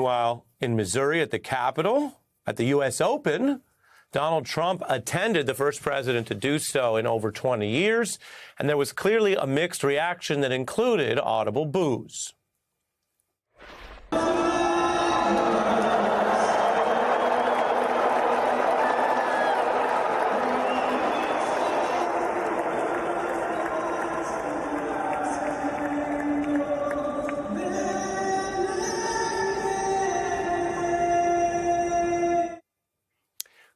Meanwhile, in Missouri at the Capitol, at the U.S. Open, Donald Trump attended, the first president to do so in over 20 years, and there was clearly a mixed reaction that included audible boos.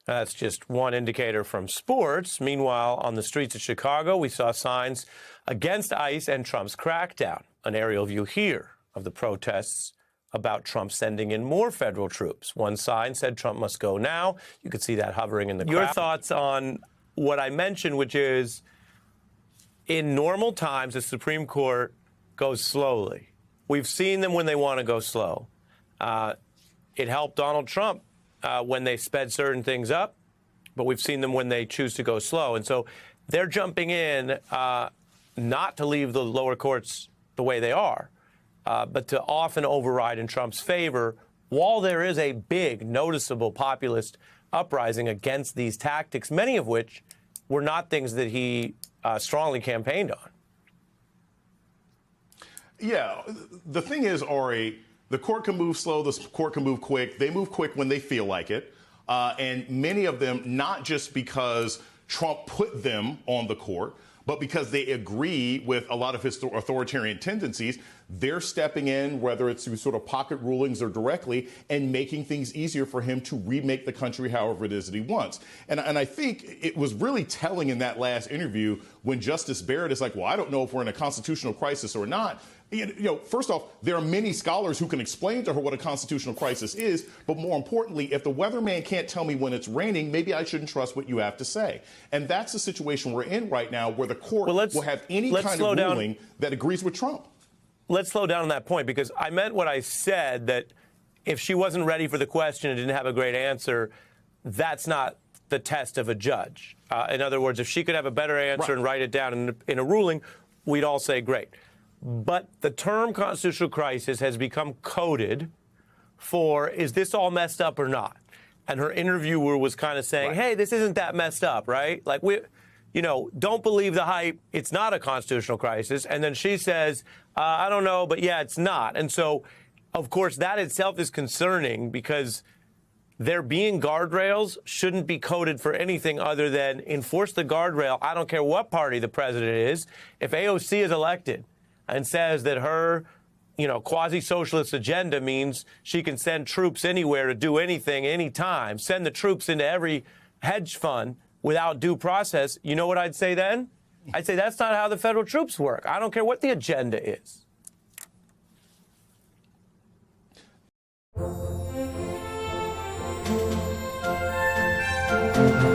That's just one indicator from sports. Meanwhile, on the streets of Chicago, we saw signs against ICE and Trump's crackdown. An aerial view here of the protests about Trump sending in more federal troops. One sign said Trump must go now. You could see that hovering in the crowd. Your thoughts on what I mentioned, which is in normal times, the Supreme Court goes slowly. We've seen them when they want to go slow. It helped Donald Trump when they sped certain things up, but we've seen them when they choose to go slow. And so they're jumping in not to leave the lower courts the way they are, but to often override in Trump's favor, while there is a big, noticeable populist uprising against these tactics, many of which were not things that he strongly campaigned on. Yeah, the thing is, Ari, the court can move slow, the court can move quick. They move quick when they feel like it. And many of them, not just because Trump put them on the court, but because they agree with a lot of his authoritarian tendencies, they're stepping in, whether it's through sort of pocket rulings or directly, and making things easier for him to remake the country however it is that he wants. And I think it was really telling in that last interview when Justice Barrett is like, well, I don't know if we're in a constitutional crisis or not. You know, first off, there are many scholars who can explain to her what a constitutional crisis is, but more importantly, if the weatherman can't tell me when it's raining, maybe I shouldn't trust what you have to say. And that's the situation we're in right now, where the court will have any kind of ruling that agrees with Trump. Let's slow down on that point, because I meant what I said, that if she wasn't ready for the question and didn't have a great answer, that's not the test of a judge. In other words, if she could have a better answer and write it down in a ruling, we'd all say great. But the term constitutional crisis has become coded for, is this all messed up or not? And her interviewer was kind of saying, hey, this isn't that messed up, right? Like, don't believe the hype. It's not a constitutional crisis. And then she says, I don't know, but yeah, it's not. And so, of course, that itself is concerning, because there being guardrails shouldn't be coded for anything other than enforce the guardrail. I don't care what party the president is. If AOC is elected and says that her, quasi-socialist agenda means she can send troops anywhere to do anything, anytime, send the troops into every hedge fund without due process, you know what I'd say then? I'd say that's not how the federal troops work. I don't care what the agenda is.